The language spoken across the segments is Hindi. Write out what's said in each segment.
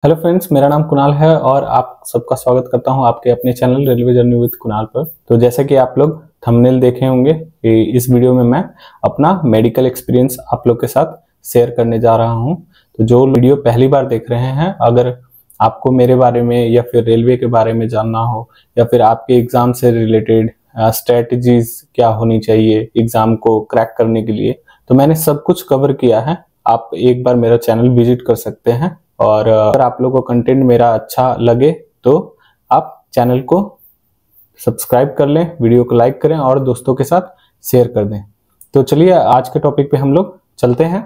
हेलो फ्रेंड्स, मेरा नाम कुणाल है और आप सबका स्वागत करता हूं आपके अपने channel railway journey with Kunal पर। तो जैसे कि आप लोग थंबनेल देखे होंगे कि इस वीडियो में मैं अपना मेडिकल एक्सपीरियंस आप लोग के साथ शेयर करने जा रहा हूं। तो जो वीडियो पहली बार देख रहे हैं, अगर आपको मेरे बारे में या फिर रेलवे के बारे में जानना हो या फिर आपके एग्जाम से रिलेटेड स्ट्रेटजीज क्या होनी चाहिए एग्जाम को क्रैक करने के लिए, तो मैंने सब कुछ कवर किया है। आप एक बार मेरा चैनल विजिट कर सकते हैं और अगर आप लोगों को कंटेंट मेरा अच्छा लगे तो आप चैनल को सब्सक्राइब कर लें, वीडियो को लाइक करें और दोस्तों के साथ शेयर कर दें। तो चलिए आज के टॉपिक पे हम लोग चलते हैं।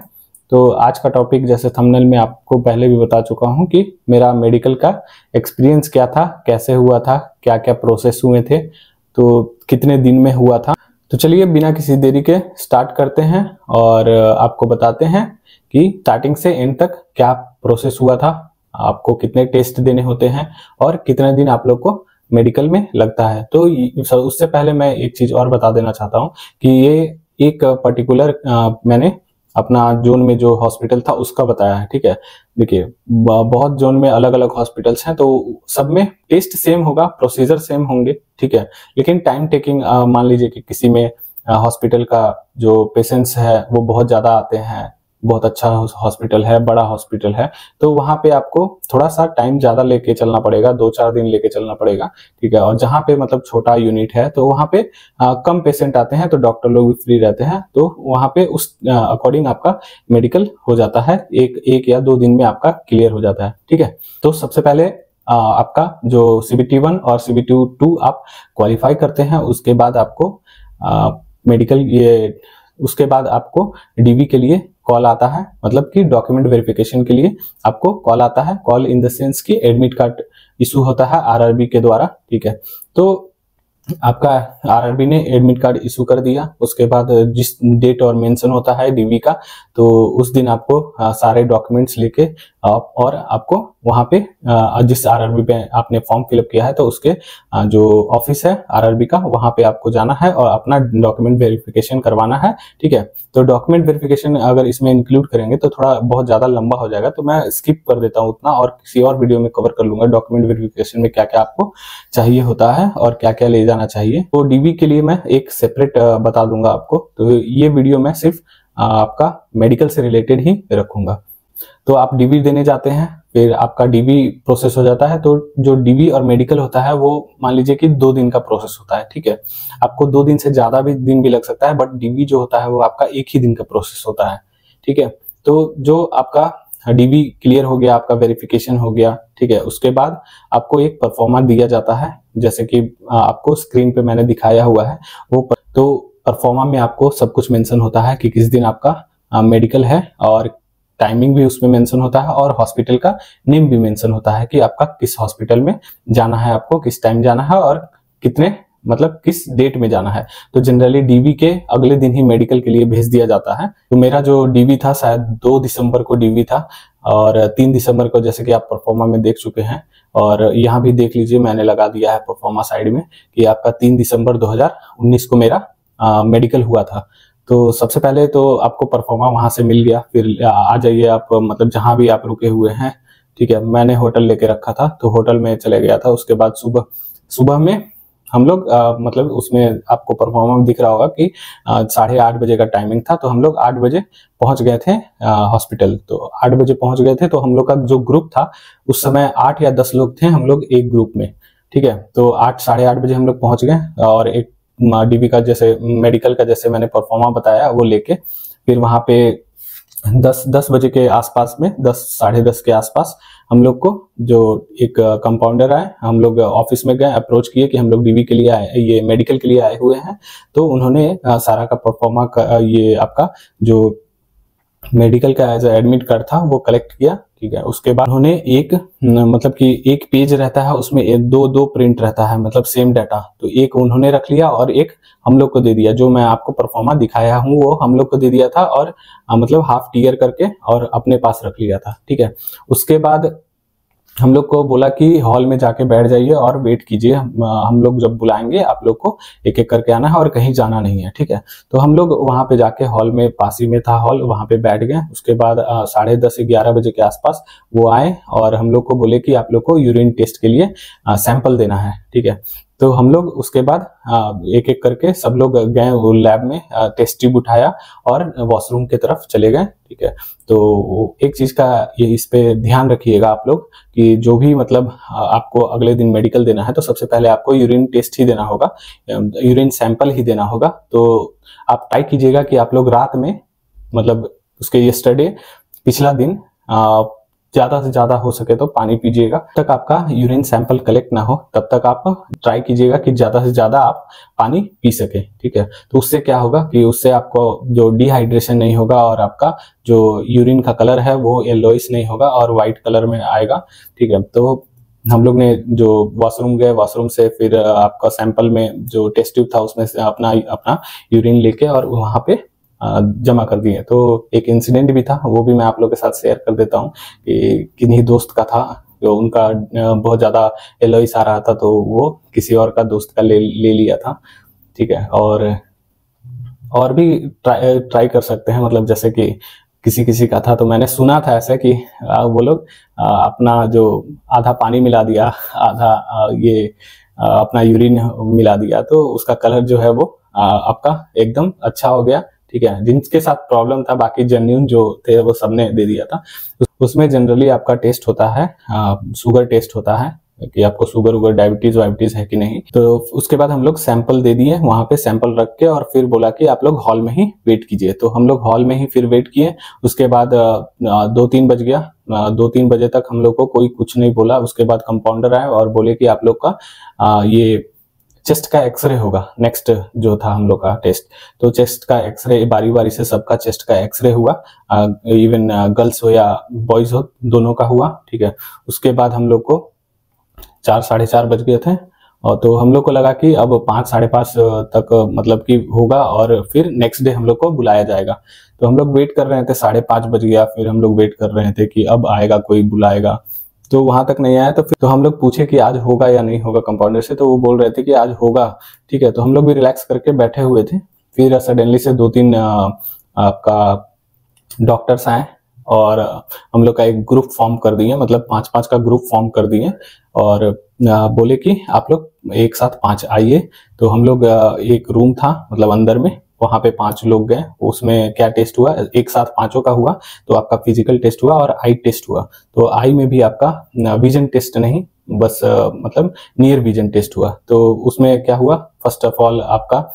तो आज का टॉपिक जैसे थंबनेल में आपको पहले भी बता चुका हूं कि मेरा मेडिकल का एक्सपीरियंस क्या था, कैसे हुआ था, क्या क्या प्रोसेस हुए थे, तो कितने दिन में हुआ था। तो चलिए बिना किसी देरी के स्टार्ट करते हैं और आपको बताते हैं कि स्टार्टिंग से एंड तक क्या प्रोसेस हुआ था, आपको कितने टेस्ट देने होते हैं और कितने दिन आप लोग को मेडिकल में लगता है। तो उससे पहले मैं एक चीज और बता देना चाहता हूं कि ये एक पर्टिकुलर मैंने अपना जोन में जो हॉस्पिटल था उसका बताया है। ठीक है, देखिए बहुत जोन में अलग अलग हॉस्पिटल्स हैं, तो सब में टेस्ट सेम होगा, प्रोसीजर सेम होंगे। ठीक है, लेकिन टाइम टेकिंग मान लीजिए कि किसी में हॉस्पिटल का जो पेशेंट्स है वो बहुत ज्यादा आते हैं, बहुत अच्छा हॉस्पिटल है, बड़ा हॉस्पिटल है, तो वहां पे आपको थोड़ा सा टाइम ज्यादा लेके चलना पड़ेगा, 2-4 दिन लेके चलना पड़ेगा। ठीक है, और जहां पे मतलब छोटा यूनिट है तो वहां पे कम पेशेंट आते हैं, तो डॉक्टर लोग भी फ्री रहते हैं, तो वहां पे उस अकॉर्डिंग आपका मेडिकल हो जाता है, एक या 2 दिन में आपका क्लियर हो जाता है। ठीक है, तो सबसे पहले आपका जो CBT 1 और CBT 2 आप क्वालिफाई करते हैं, उसके बाद आपको मेडिकल उसके बाद आपको DV के लिए कॉल आता है, मतलब कि डॉक्यूमेंट वेरिफिकेशन के लिए आपको कॉल आता है। कॉल इन द सेंस कि एडमिट कार्ड इशू होता है RRB के द्वारा। ठीक है, तो आपका RRB ने एडमिट कार्ड इशू कर दिया, उसके बाद जिस डेट और मेंशन होता है DV का, तो उस दिन आपको सारे डॉक्यूमेंट्स लेके और आपको वहां पे जिस RRB पे आपने फॉर्म फिलअप किया है तो उसके जो ऑफिस है RRB का, वहां पे आपको जाना है और अपना डॉक्यूमेंट वेरिफिकेशन करवाना है। ठीक है, तो डॉक्यूमेंट वेरिफिकेशन अगर इसमें इंक्लूड करेंगे तो थोड़ा बहुत ज्यादा लंबा हो जाएगा, तो मैं स्किप कर देता हूँ उतना और किसी और वीडियो में कवर कर लूंगा डॉक्यूमेंट वेरिफिकेशन में क्या क्या आपको चाहिए होता है और क्या क्या ले जाना चाहिए। तो DV के लिए मैं एक सेपरेट बता दूंगा आपको, तो ये वीडियो मैं सिर्फ आपका मेडिकल से रिलेटेड ही रखूंगा। तो आप DV देने जाते हैं, फिर आपका DV प्रोसेस हो जाता है। तो जो DV और मेडिकल होता है वो मान लीजिए कि 2 दिन का प्रोसेस होता है। ठीक है, आपको 2 दिन से ज्यादा भी दिन भी लग सकता है, बट DV जो होता है वो आपका 1 ही दिन का प्रोसेस होता है। ठीक है, तो जो आपका DV क्लियर हो गया, आपका वेरिफिकेशन हो गया। ठीक है, उसके बाद आपको एक परफॉर्मा दिया जाता है, जैसे कि आपको स्क्रीन पे मैंने दिखाया हुआ है वो तो परफॉर्मा में आपको सब कुछ मेंशन होता है कि किस दिन आपका मेडिकल है और टाइमिंग भी उसमें मेंशन होता है और हॉस्पिटल का नेम भी मेंशन होता है कि आपका किस हॉस्पिटल में जाना है, आपको किस टाइम जाना है और कितने मतलब किस डेट में जाना है। तो जनरली DV के अगले दिन ही मेडिकल के लिए भेज दिया जाता है। तो मेरा जो DV था शायद 2 दिसंबर को DV था और 3 दिसंबर को, जैसे कि आप परफॉर्मा में देख चुके हैं और यहाँ भी देख लीजिए मैंने लगा दिया है परफॉर्मा साइड में कि आपका 3 दिसंबर 2019 को मेरा मेडिकल हुआ था। तो सबसे पहले तो आपको परफॉर्मा वहां से मिल गया, फिर आ जाइए आप मतलब जहां भी आप रुके हुए हैं। ठीक है, मैंने होटल लेके रखा था तो होटल में चले गया था। उसके बाद सुबह में हम लोग मतलब उसमें आपको परफॉर्मा में दिख रहा होगा कि 8:30 बजे का टाइमिंग था, तो हम लोग 8 बजे पहुंच गए थे हॉस्पिटल। तो 8 बजे पहुंच गए थे, तो हम लोग का जो ग्रुप था उस समय 8 या 10 लोग थे हम लोग एक ग्रुप में। ठीक है, तो 8-8:30 बजे हम लोग पहुंच गए और एक DV का जैसे मेडिकल का जैसे मैंने परफॉर्मा बताया वो लेके फिर वहां पे 10 बजे के आसपास में 10-10:30 के आसपास हम लोग को जो एक कंपाउंडर आए, हम लोग ऑफिस में गए, अप्रोच किए कि हम लोग DV के लिए आए, ये मेडिकल के लिए आए हुए हैं। तो उन्होंने सारा का परफॉर्मा का ये आपका जो मेडिकल का एज एडमिट कार्ड था वो कलेक्ट किया। ठीक है, उसके बाद उन्होंने एक मतलब कि एक पेज रहता है उसमें दो प्रिंट रहता है, मतलब सेम डाटा, तो एक उन्होंने रख लिया और एक हम लोग को दे दिया। जो मैं आपको परफॉर्मा दिखाया हूँ वो हम लोग को दे दिया था और मतलब हाफ टीयर करके और अपने पास रख लिया था। ठीक है, उसके बाद हम लोग को बोला कि हॉल में जाके बैठ जाइए और वेट कीजिए, हम लोग जब बुलाएंगे आप लोग को एक एक करके आना है और कहीं जाना नहीं है, ठीक है। तो हम लोग वहां पे जाके हॉल में, पास ही में था हॉल, वहां पे बैठ गए। उसके बाद 10:30-11 बजे के आसपास वो आए और हम लोग को बोले कि आप लोग को यूरिन टेस्ट के लिए सैंपल देना है, ठीक है। तो हम लोग उसके बाद एक एक करके सब लोग गए वो लैब में, टेस्ट ट्यूब उठाया और वॉशरूम की तरफ चले गए, ठीक है। तो एक चीज का ये इस पे ध्यान रखिएगा आप लोग कि जो भी मतलब आपको अगले दिन मेडिकल देना है तो सबसे पहले आपको यूरिन टेस्ट ही देना होगा, यूरिन सैंपल ही देना होगा। तो आप ट्राई कीजिएगा कि आप लोग रात में, मतलब उसके यस्टरडे, पिछला दिन, ज्यादा से ज्यादा हो सके तो पानी पीजिएगा। तब तक आपका यूरिन सैंपल कलेक्ट ना हो तब तक आप ट्राई कीजिएगा कि ज्यादा से ज्यादा आप पानी पी सके, ठीक है। तो उससे क्या होगा कि उससे आपको जो डिहाइड्रेशन नहीं होगा और आपका जो यूरिन का कलर है वो येलोइश नहीं होगा और व्हाइट कलर में आएगा, ठीक है। तो हम लोग ने जो वॉशरूम गए, वॉशरूम से फिर आपका सैंपल में जो टेस्ट ट्यूब था उसमें से अपना यूरिन लेके और वहां पे जमा कर दिए। तो एक इंसिडेंट भी था, वो भी मैं आप लोग के साथ शेयर कर देता हूँ कि किन्हीं दोस्त का था, जो उनका बहुत ज्यादा येलोइश आ रहा था तो वो किसी और का दोस्त का ले लिया था, ठीक है। और भी ट्राई कर सकते हैं, मतलब जैसे कि किसी किसी का था तो मैंने सुना था ऐसे कि वो लोग अपना जो आधा पानी मिला दिया, आधा अपना यूरिन मिला दिया, तो उसका कलर जो है वो आपका एकदम अच्छा हो गया, ठीक है। जिनके साथ प्रॉब्लम था, बाकी जेन्युइन जो थे वो सबने दे दिया था। उसमें जनरली आपका टेस्ट होता है, शुगर टेस्ट होता है कि आपको शुगर उगर डायबिटीज वाइबिटीज है कि नहीं। तो उसके बाद हम लोग सैंपल दे दिए, वहां पे सैंपल रख के और फिर बोला कि आप लोग हॉल में ही वेट कीजिए। तो हम लोग हॉल में ही फिर वेट किए। उसके बाद 2-3 बज गया, 2-3 बजे तक हम लोग को कोई कुछ नहीं बोला। उसके बाद कंपाउंडर आए और बोले कि आप लोग का ये चेस्ट का एक्सरे होगा, नेक्स्ट जो था हम लोग का टेस्ट। तो चेस्ट का एक्सरे बारी बारी से सबका चेस्ट का एक्सरे हुआ, इवन गर्ल्स हो या बॉयज हो, दोनों का हुआ, ठीक है। उसके बाद हम लोग को 4-4:30 बज गए थे और तो हम लोग को लगा कि अब 5-5:30 तक मतलब कि होगा और फिर नेक्स्ट डे हम लोग को बुलाया जाएगा। तो हम लोग वेट कर रहे थे, 5:30 बज गया, फिर हम लोग वेट कर रहे थे कि अब आएगा कोई, बुलाएगा। तो वहां तक नहीं आया। तो फिर तो हम लोग पूछे कि आज होगा या नहीं होगा कंपाउंडर से, तो वो बोल रहे थे कि आज होगा, ठीक है। तो हम लोग भी रिलैक्स करके बैठे हुए थे। फिर सडनली से 2-3 आपका डॉक्टर्स आए और हम लोग का एक ग्रुप फॉर्म कर दिए, मतलब 5-5 का ग्रुप फॉर्म कर दिए और बोले कि आप लोग एक साथ 5 आइए। तो हम लोग एक रूम था मतलब अंदर में, वहां पे 5 लोग गए। उसमें क्या टेस्ट हुआ, एक साथ 5 का हुआ। तो आपका फिजिकल टेस्ट हुआ और आई टेस्ट हुआ। तो आई में भी आपका विजन टेस्ट नहीं, बस मतलब नियर विजन टेस्ट हुआ। तो उसमें क्या हुआ, फर्स्ट ऑफ ऑल आपका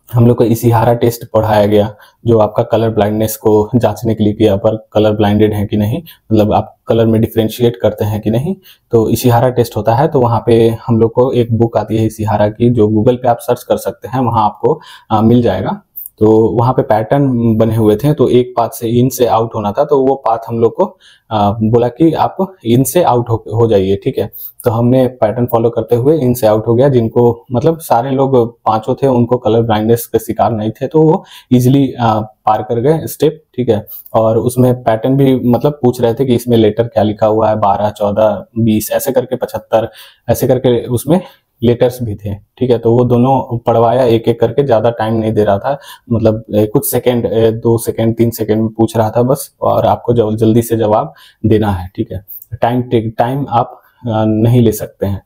हम लोग को इशिहारा टेस्ट पढ़ाया गया, जो आपका कलर ब्लाइंडनेस को जांचने के लिए कि आप कलर ब्लाइंडेड है कि नहीं, मतलब आप कलर में डिफरेंशिएट करते हैं कि नहीं। तो इशिहारा टेस्ट होता है। तो वहां पे हम लोग को एक बुक आती है इशिहारा की, जो गूगल पे आप सर्च कर सकते हैं, वहां आपको मिल जाएगा। तो वहां पे पैटर्न बने हुए थे। तो एक पाथ से इन से आउट होना था, तो वो पाथ हम लोग को बोला कि आप इन से आउट हो जाइए, ठीक है। तो हमने पैटर्न फॉलो करते हुए इन से आउट हो गया। जिनको मतलब सारे लोग 5 थे, उनको कलर ब्लाइंडनेस के शिकार नहीं थे, तो वो इजिली पार कर गए स्टेप, ठीक है। और उसमें पैटर्न भी मतलब पूछ रहे थे कि इसमें लेटर क्या लिखा हुआ है, 12, 14, 20 ऐसे करके 75 ऐसे करके उसमें लेटर्स भी थे, ठीक है। तो वो दोनों पढ़वाया एक एक करके, ज्यादा टाइम नहीं दे रहा था, मतलब कुछ सेकंड, 2 सेकंड 3 सेकंड में पूछ रहा था बस, और आपको जल्दी से जवाब देना है, ठीक है। टाइम आप नहीं ले सकते हैं,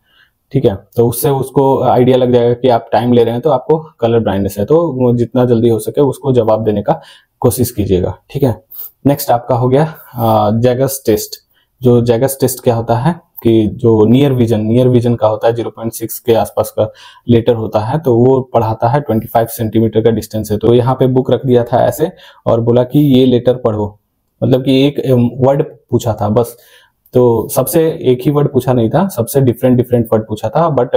ठीक है। तो उससे उसको आइडिया लग जाएगा कि आप टाइम ले रहे हैं तो आपको कलर ब्लाइंडनेस है। तो जितना जल्दी हो सके उसको जवाब देने का कोशिश कीजिएगा, ठीक है। नेक्स्ट आपका हो गया जैगर्स टेस्ट। जो जैगर्स टेस्ट क्या होता है कि जो नियर विजन का होता है, 0.6 के आसपास का लेटर होता है। तो वो पढ़ाता है 25 सेंटीमीटर का डिस्टेंस है। तो यहाँ पे बुक रख दिया था ऐसे और बोला कि ये लेटर पढ़ो, मतलब कि एक वर्ड पूछा था बस। तो सबसे एक ही वर्ड पूछा नहीं था, सबसे डिफरेंट वर्ड पूछा था, बट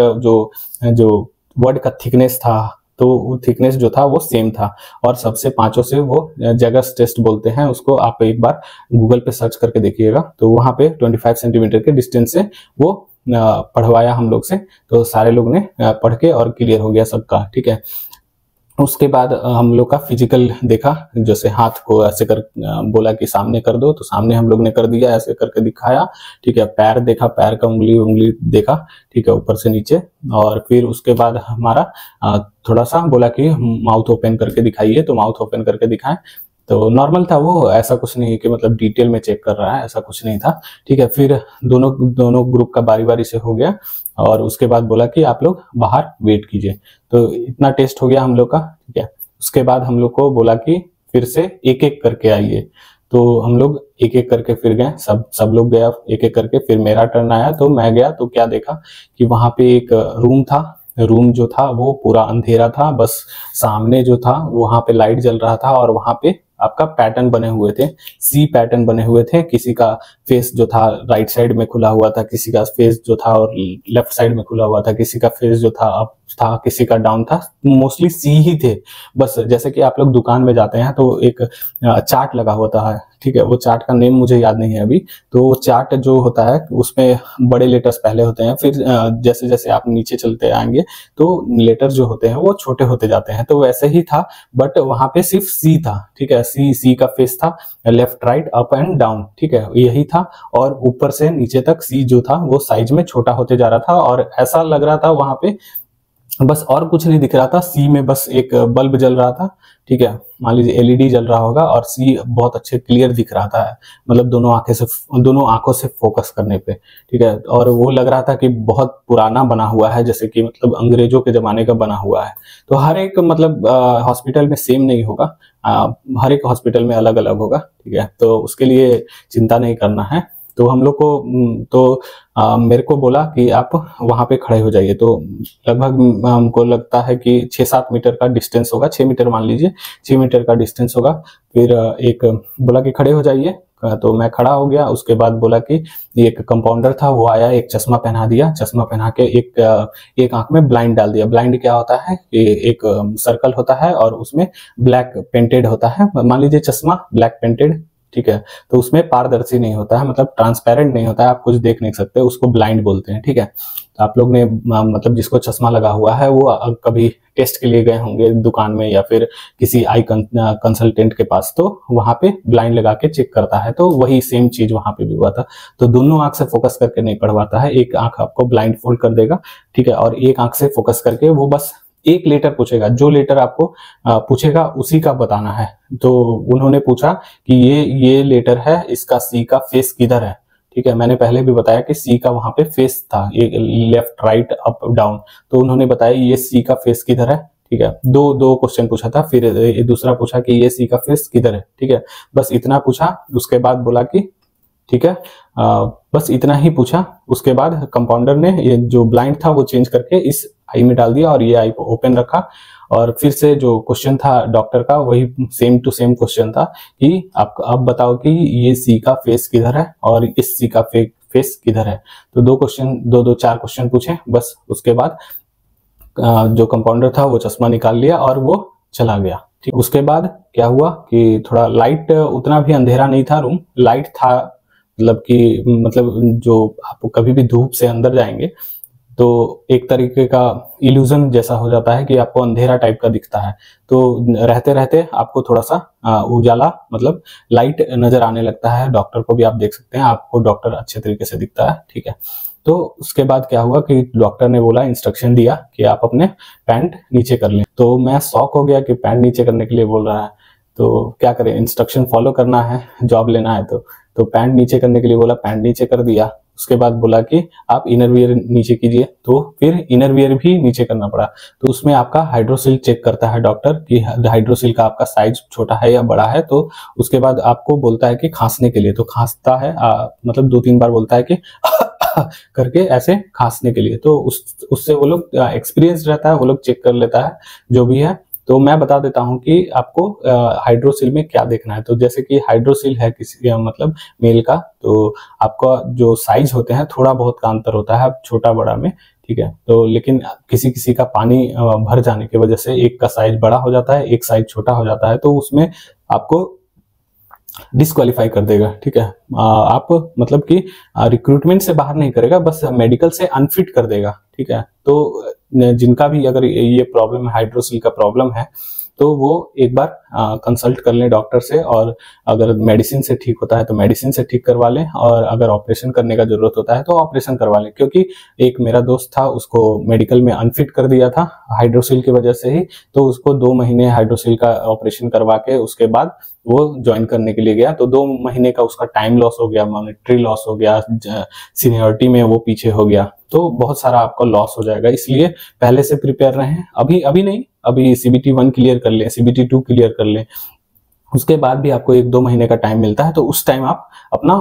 जो वर्ड का थिकनेस था, तो वो थिकनेस जो था वो सेम था। और सबसे 5 से वो जैगर्स टेस्ट बोलते हैं उसको, आप एक बार गूगल पे सर्च करके देखिएगा। तो वहां पे 25 सेंटीमीटर के डिस्टेंस से वो पढ़वाया हम लोग से। तो सारे लोग ने पढ़ के और क्लियर हो गया सबका, ठीक है। उसके बाद हम लोग का फिजिकल देखा, जैसे हाथ को ऐसे कर बोला कि सामने कर दो, तो सामने हम लोग ने कर दिया, ऐसे करके दिखाया, ठीक है। पैर देखा, पैर का उंगली उंगली देखा, ठीक है, ऊपर से नीचे। और फिर उसके बाद हमारा थोड़ा सा बोला कि माउथ ओपन करके दिखाइए, तो माउथ ओपन करके दिखाएं। तो नॉर्मल था वो, ऐसा कुछ नहीं कि मतलब डिटेल में चेक कर रहा है, ऐसा कुछ नहीं था, ठीक है। फिर दोनों दोनों ग्रुप का बारी बारी से हो गया, और उसके बाद बोला कि आप लोग बाहर वेट कीजिए। तो इतना टेस्ट हो गया हम लोग का, ठीक है। उसके बाद हम लोग को बोला कि फिर से एक एक करके आइए। तो हम लोग एक एक करके फिर गए, सब लोग गया एक एक करके। फिर मेरा टर्न आया, तो मैं गया, तो क्या देखा कि वहां पे एक रूम था। रूम जो था वो पूरा अंधेरा था, बस सामने जो था वहां पे लाइट जल रहा था, और वहां पे आपका पैटर्न बने हुए थे, सी पैटर्न बने हुए थे। किसी का फेस जो था राइट साइड में खुला हुआ था, किसी का फेस जो था और लेफ्ट साइड में खुला हुआ था, किसी का फेस जो था अप था, किसी का डाउन था, मोस्टली सी ही थे। बस जैसे कि आप लोग दुकान में जाते हैं तो एक चार्ट लगा होता है, ठीक है, वो चार्ट का नेम मुझे याद नहीं है अभी। तो चार्ट जो होता है उसमें बड़े लेटर्स पहले होते हैं, फिर जैसे जैसे आप नीचे चलते आएंगे तो लेटर जो होते हैं वो छोटे होते जाते हैं। तो वैसे ही था, बट वहां पे सिर्फ सी था, ठीक है। सी का फेस था, left right up and down, ठीक है, यही था। और ऊपर से नीचे तक सी जो था वो साइज में छोटा होते जा रहा था, और ऐसा लग रहा था वहां पे बस और कुछ नहीं दिख रहा था। सी में बस एक बल्ब जल रहा था, ठीक है, मान लीजिए एलईडी जल रहा होगा, और सी बहुत अच्छे क्लियर दिख रहा था, मतलब दोनों आंखों से फोकस करने पे, ठीक है। और वो लग रहा था कि बहुत पुराना बना हुआ है, जैसे कि मतलब अंग्रेजों के जमाने का बना हुआ है। तो हर एक मतलब हॉस्पिटल में सेम नहीं होगा, हर एक हॉस्पिटल में अलग अलग होगा, ठीक है। तो उसके लिए चिंता नहीं करना है। तो हम लोग को मेरे को बोला कि आप वहां पे खड़े हो जाइए। तो लगभग हमको लगता है कि 6-7 मीटर का डिस्टेंस होगा, 6 मीटर मान लीजिए, 6 मीटर का डिस्टेंस होगा। फिर एक बोला कि खड़े हो जाइए, तो मैं खड़ा हो गया। उसके बाद बोला कि एक कंपाउंडर था, वो आया, एक चश्मा पहना दिया, चश्मा पहना के एक आंख में ब्लाइंड डाल दिया। ब्लाइंड क्या होता है कि एक सर्कल होता है और उसमें ब्लैक पेंटेड होता है, मान लीजिए चश्मा ब्लैक पेंटेड, ठीक है। तो उसमें पारदर्शी नहीं होता है, मतलब ट्रांसपेरेंट नहीं होता है, आप कुछ देख नहीं सकते, उसको ब्लाइंड बोलते हैं, ठीक है। तो आप लोग ने मतलब जिसको चश्मा लगा हुआ है वो कभी टेस्ट के लिए गए होंगे दुकान में या फिर किसी आई कंसल्टेंट के पास, तो वहां पे ब्लाइंड लगा के चेक करता है। तो वही सेम चीज वहां पे भी हुआ था। तो दोनों आंख से फोकस करके नहीं पढ़वाता है, एक आंख आपको ब्लाइंड फोल्ड कर देगा, ठीक है, और एक आंख से फोकस करके वो बस एक लेटर पूछेगा, जो लेटर आपको पूछेगा उसी का बताना है। तो उन्होंने पूछा कि ये लेटर है, इसका सी का फेस किधर है, ठीक है। मैंने पहले भी बताया कि सी का वहां पे फेस था, ये लेफ्ट राइट अप डाउन, तो उन्होंने बताया ये सी का फेस किधर है, ठीक है। दो क्वेश्चन पूछा था, फिर दूसरा पूछा कि ये सी का फेस किधर है, ठीक है। बस इतना पूछा, उसके बाद बोला कि ठीक है, बस इतना ही पूछा। उसके बाद कंपाउंडर ने ये जो ब्लाइंड था वो चेंज करके इस आई में डाल दिया, और ये आई को ओपन रखा। और फिर से जो क्वेश्चन था डॉक्टर का वही सेम टू सेम क्वेश्चन था कि आप अब बताओ कि ये सी का फेस किधर है और इस सी का फेस किधर है। तो दो क्वेश्चन, दो 4 क्वेश्चन पूछे बस। उसके बाद जो कंपाउंडर था वो चश्मा निकाल लिया और वो चला गया, ठीक। उसके बाद क्या हुआ कि थोड़ा लाइट, उतना भी अंधेरा नहीं था, रूम लाइट था, मतलब जो आप कभी भी धूप से अंदर जाएंगे तो एक तरीके का इल्यूजन जैसा हो जाता है कि आपको अंधेरा टाइप का दिखता है। तो रहते रहते आपको थोड़ा सा उजाला, मतलब लाइट नजर आने लगता है। डॉक्टर को भी आप देख सकते हैं, आपको डॉक्टर अच्छे तरीके से दिखता है, ठीक है। तो उसके बाद क्या हुआ कि डॉक्टर ने बोला, इंस्ट्रक्शन दिया कि आप अपने पैंट नीचे कर लें। तो मैं शॉक हो गया कि पैंट नीचे करने के लिए बोल रहा है, तो क्या करें, इंस्ट्रक्शन फॉलो करना है, जॉब लेना है। तो पैंट नीचे करने के लिए बोला, पैंट नीचे कर दिया। उसके बाद बोला कि आप इनर वियर नीचे कीजिए, तो फिर इनर वियर भी नीचे करना पड़ा। तो उसमें आपका हाइड्रोसिल चेक करता है डॉक्टर कि हाइड्रोसिल का आपका साइज छोटा है या बड़ा है। तो उसके बाद आपको बोलता है कि खांसने के लिए, तो खांसता है, मतलब 2-3 बार बोलता है कि करके ऐसे खांसने के लिए। तो उससे वो लोग एक्सपीरियंस रहता है, वो लोग चेक कर लेता है जो भी है। तो मैं बता देता हूं कि आपको हाइड्रोसिल में क्या देखना है। तो जैसे कि हाइड्रोसिल है किसी मतलब मेल का, तो आपका जो साइज होते हैं थोड़ा बहुत का अंतर होता है छोटा बड़ा में, ठीक है। तो लेकिन किसी किसी का पानी भर जाने की वजह से एक का साइज बड़ा हो जाता है, एक साइज छोटा हो जाता है। तो उसमें आपको डिस्क्वालीफाई कर देगा, ठीक है। आप मतलब कि रिक्रूटमेंट से बाहर नहीं करेगा, बस मेडिकल से अनफिट कर देगा, ठीक है। तो जिनका भी अगर ये प्रॉब्लम हाइड्रोसिल का प्रॉब्लम है तो वो एक बार कंसल्ट कर लें डॉक्टर से, और अगर मेडिसिन से ठीक होता है तो मेडिसिन से ठीक करवा लें, और अगर ऑपरेशन करने का जरूरत होता है तो ऑपरेशन करवा लें। क्योंकि एक मेरा दोस्त था, उसको मेडिकल में अनफिट कर दिया था हाइड्रोसिल की वजह से ही, तो उसको 2 महीने हाइड्रोसिल का ऑपरेशन करवा के उसके बाद वो ज्वाइन करने के लिए गया, तो 2 महीने का उसका टाइम लॉस हो गया, मॉनेटरी लॉस हो गया, सीनियरिटी में वो पीछे हो गया, तो बहुत सारा आपका लॉस हो जाएगा। इसलिए पहले से प्रिपेयर रहें, अभी नहीं, अभी CBT 1 क्लियर कर लें, CBT 2 क्लियर कर लें, उसके बाद भी आपको 1-2 महीने का टाइम मिलता है, तो उस टाइम आप अपना,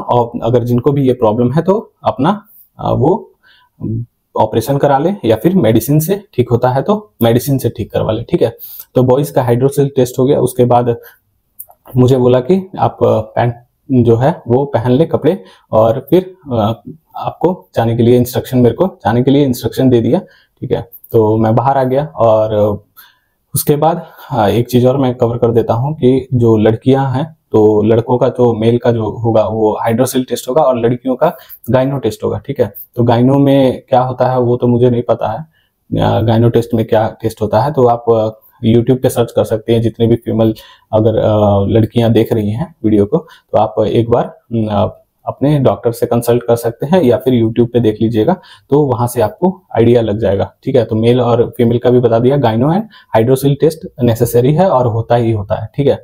अगर जिनको भी ये प्रॉब्लम है तो अपना वो ऑपरेशन करा ले, या फिर मेडिसिन से ठीक होता है तो मेडिसिन से ठीक करवा ले, ठीक है। तो बॉयज का हाइड्रोसिल टेस्ट हो गया। उसके बाद मुझे बोला कि आप पैंट जो है वो पहन ले कपड़े, और फिर आपको जाने के लिए इंस्ट्रक्शन, मेरे को जाने के लिए इंस्ट्रक्शन दे दिया, ठीक है। तो मैं बाहर आ गया, और उसके बाद एक चीज और मैं कवर कर देता हूं कि जो लड़कियां हैं, तो लड़कों का तो मेल का जो होगा वो हाइड्रोसिल टेस्ट होगा, और लड़कियों का गाइनो टेस्ट होगा, ठीक है। तो गाइनो में क्या होता है वो तो मुझे नहीं पता है, गाइनो टेस्ट में क्या टेस्ट होता है, तो आप YouTube पे सर्च कर सकते हैं। जितने भी फीमेल अगर लड़कियां देख रही हैं वीडियो को, तो आप एक बार अपने डॉक्टर से कंसल्ट कर सकते हैं, या फिर YouTube पे देख लीजिएगा, तो वहां से आपको आइडिया लग जाएगा, ठीक है। तो मेल और फीमेल का भी बता दिया, gyno and hydrocele test necessary है और होता ही होता है, ठीक है।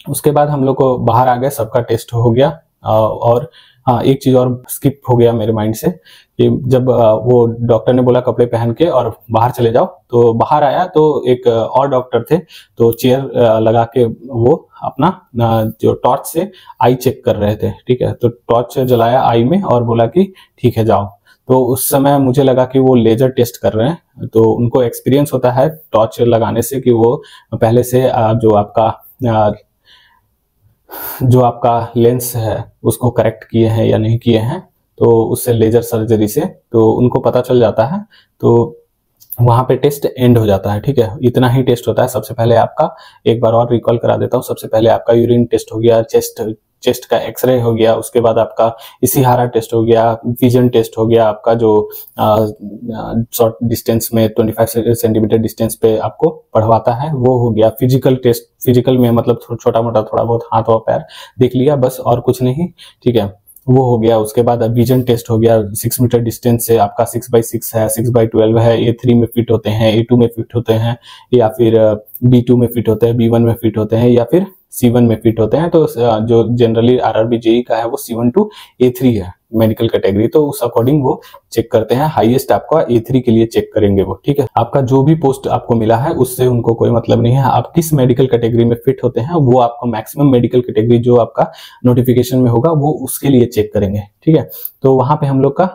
उसके बाद हम लोग को बाहर आ गए, सबका टेस्ट हो गया, और हाँ, एक चीज और स्किप हो गया मेरे माइंड से कि जब वो डॉक्टर ने बोला कपड़े पहन के और बाहर चले जाओ, तो बाहर आया तो एक और डॉक्टर थे, तो चेयर लगा के वो अपना जो टॉर्च से आई चेक कर रहे थे, ठीक है। तो टॉर्च जलाया आई में और बोला कि ठीक है जाओ। तो उस समय मुझे लगा कि वो लेजर टेस्ट कर रहे हैं, तो उनको एक्सपीरियंस होता है टॉर्च लगाने से कि वो पहले से जो आपका लेंस है उसको करेक्ट किए हैं या नहीं किए हैं, तो उससे लेजर सर्जरी से तो उनको पता चल जाता है। तो वहां पे टेस्ट एंड हो जाता है, ठीक है। इतना ही टेस्ट होता है। सबसे पहले आपका, एक बार और रिकॉल करा देता हूँ, सबसे पहले आपका यूरिन टेस्ट हो गया, चेस्ट का एक्सरे हो गया, उसके बाद आपका इसिहारा टेस्ट हो गया, विजन टेस्ट हो गया, आपका जो शॉर्ट डिस्टेंस में 25 सेंटीमीटर डिस्टेंस पे आपको पढ़वाता है वो हो गया। फिजिकल टेस्ट, फिजिकल में मतलब छोटा मोटा थोड़ा बहुत हाथ और पैर देख लिया, बस और कुछ नहीं, ठीक है, वो हो गया। उसके बाद विजन टेस्ट हो गया, 6 मीटर डिस्टेंस से आपका 6x6 है, 6x12 है, A3 में फिट होते हैं, A2 में फिट होते हैं, या फिर B2 में फिट होते हैं, B1 में फिट होते हैं, या फिर C1 में फिट होते हैं। तो जो जनरली RRB JEE का है वो C1 to A3 है मेडिकल कैटेगरी, तो उस अकॉर्डिंग वो चेक करते हैं। हाईएस्ट आपका A3 के लिए चेक करेंगे वो, ठीक है। आपका जो भी पोस्ट आपको मिला है उससे उनको कोई मतलब नहीं है, आप किस मेडिकल कैटेगरी में फिट होते हैं वो आपको मैक्सिमम मेडिकल कैटेगरी जो आपका नोटिफिकेशन में होगा वो उसके लिए चेक करेंगे, ठीक है। तो वहां पे हम लोग का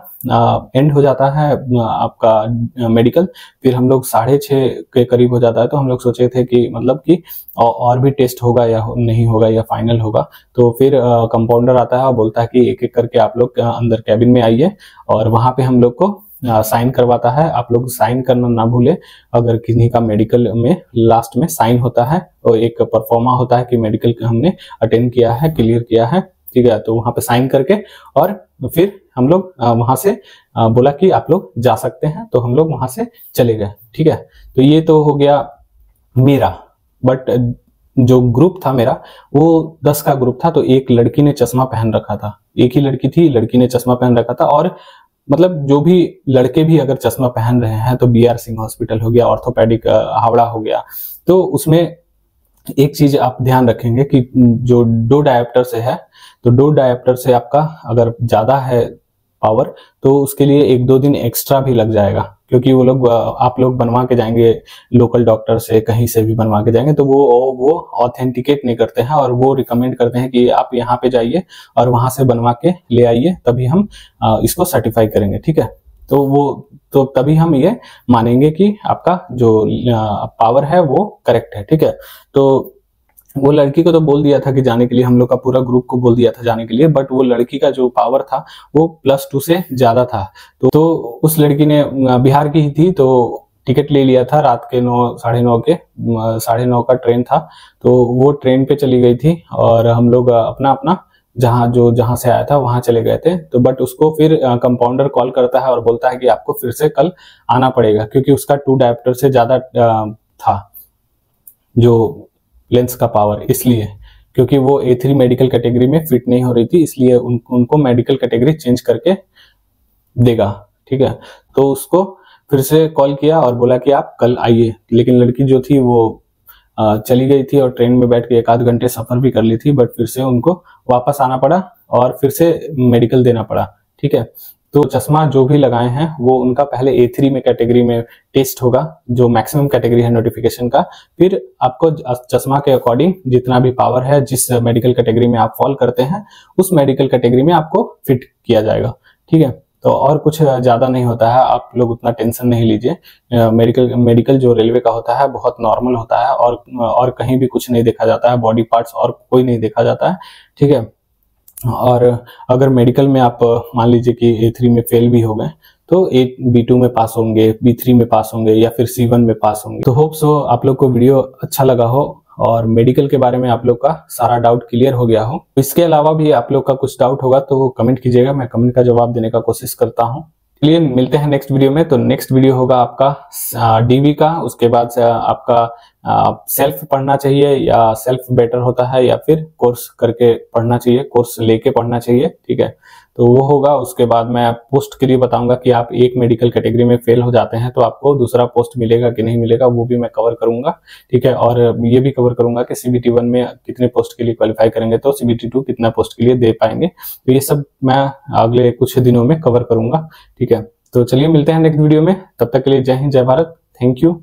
एंड हो जाता है आपका मेडिकल। फिर हम लोग 6:30 के करीब हो जाता है, तो हम लोग सोचे थे कि मतलब कि और भी टेस्ट होगा या नहीं होगा या फाइनल होगा। तो फिर कंपाउंडर आता है और बोलता है कि एक एक करके आप लोग अंदर कैबिन में आइए, और वहां पे हम लोग को साइन करवाता है। आप लोग साइन करना ना भूले, अगर किसी का मेडिकल में लास्ट में साइन होता है और एक परफॉर्मा होता है कि मेडिकल हमने अटेंड किया है, क्लियर किया है, ठीक है। तो वहां पे साइन करके और फिर हम लोग वहां से बोला कि आप लोग जा सकते हैं, तो हम लोग वहां से चले गए, ठीक है। तो ये तो हो गया मेरा, बट जो ग्रुप था मेरा वो 10 का ग्रुप था। तो एक लड़की ने चश्मा पहन रखा था, एक ही लड़की थी, लड़की ने चश्मा पहन रखा था। और मतलब जो भी लड़के भी अगर चश्मा पहन रहे हैं तो BR सिंह हॉस्पिटल हो गया, ऑर्थोपेडिक हावड़ा हो गया, तो उसमें एक चीज आप ध्यान रखेंगे कि जो 2 डायोप्टर से है, तो 2 डायोप्टर से आपका अगर ज्यादा है पावर, तो उसके लिए 1-2 दिन एक्स्ट्रा भी लग जाएगा, क्योंकि वो लोग आप लोग बनवा के जाएंगे लोकल डॉक्टर से, कहीं से भी बनवा के जाएंगे, तो वो ऑथेंटिकेट नहीं करते हैं, और वो रिकमेंड करते हैं कि आप यहाँ पे जाइए और वहां से बनवा के ले आइए, तभी हम इसको सर्टिफाई करेंगे, ठीक है। तो तभी हम ये मानेंगे कि आपका जो पावर है वो करेक्ट है, ठीक है। तो वो लड़की को तो बोल दिया था कि जाने के लिए, हम लोग का पूरा ग्रुप को बोल दिया था जाने के लिए, बट वो लड़की का जो पावर था वो +2 से ज्यादा था। तो उस लड़की ने बिहार की ही थी, तो टिकट ले लिया था रात के 9 9:30 का ट्रेन था। तो वो ट्रेन पे चली गई थी और हम लोग अपना अपना जहां से आया था वहां चले गए थे। तो बट उसको फिर कंपाउंडर कॉल करता है और बोलता है कि आपको फिर से कल आना पड़ेगा, क्योंकि उसका 2 डायोप्टर से ज्यादा था जो लेंस का पावर, इसलिए क्योंकि वो A3 मेडिकल कैटेगरी में फिट नहीं हो रही थी, इसलिए उनको मेडिकल कैटेगरी चेंज करके देगा। ठीक है, तो उसको फिर से कॉल किया और बोला कि आप कल आइए। लेकिन लड़की जो थी वो चली गई थी और ट्रेन में बैठ के 1 आध घंटे सफर भी कर ली थी, बट फिर से उनको वापस आना पड़ा और फिर से मेडिकल देना पड़ा। ठीक है, तो चश्मा जो भी लगाए हैं वो उनका पहले A3 में कैटेगरी में टेस्ट होगा, जो मैक्सिमम कैटेगरी है नोटिफिकेशन का। फिर आपको चश्मा के अकॉर्डिंग जितना भी पावर है, जिस मेडिकल कैटेगरी में आप फॉल करते हैं, उस मेडिकल कैटेगरी में आपको फिट किया जाएगा। ठीक है, तो और कुछ ज्यादा नहीं होता है, आप लोग उतना टेंशन नहीं लीजिए। मेडिकल जो रेलवे का होता है बहुत नॉर्मल होता है और कहीं भी कुछ नहीं देखा जाता है, बॉडी पार्ट्स और कोई नहीं देखा जाता है। ठीक है, और अगर मेडिकल में आप मान लीजिए कि A3 में फेल भी हो गए तो B2 में पास होंगे, B3 में पास होंगे या फिर C1 में पास होंगे। तो होप सो आप लोग को वीडियो अच्छा लगा हो और मेडिकल के बारे में आप लोग का सारा डाउट क्लियर हो गया हो। इसके अलावा भी आप लोग का कुछ डाउट होगा तो कमेंट कीजिएगा, मैं कमेंट का जवाब देने का कोशिश करता हूँ। चलिए मिलते हैं नेक्स्ट वीडियो में। तो नेक्स्ट वीडियो होगा आपका DV का, उसके बाद से आपका सेल्फ पढ़ना चाहिए या सेल्फ बेटर होता है या फिर कोर्स करके पढ़ना चाहिए, कोर्स लेके पढ़ना चाहिए। ठीक है, तो वो होगा। उसके बाद मैं पोस्ट के लिए बताऊंगा कि आप एक मेडिकल कैटेगरी में फेल हो जाते हैं तो आपको दूसरा पोस्ट मिलेगा कि नहीं मिलेगा, वो भी मैं कवर करूंगा। ठीक है, और ये भी कवर करूंगा कि CBT1 में कितने पोस्ट के लिए क्वालिफाई करेंगे तो CBT2 कितना पोस्ट के लिए दे पाएंगे। तो ये सब मैं अगले कुछ दिनों में कवर करूंगा। ठीक है, तो चलिए मिलते हैं नेक्स्ट वीडियो में, तब तक के लिए जय हिंद, जय भारत, थैंक यू।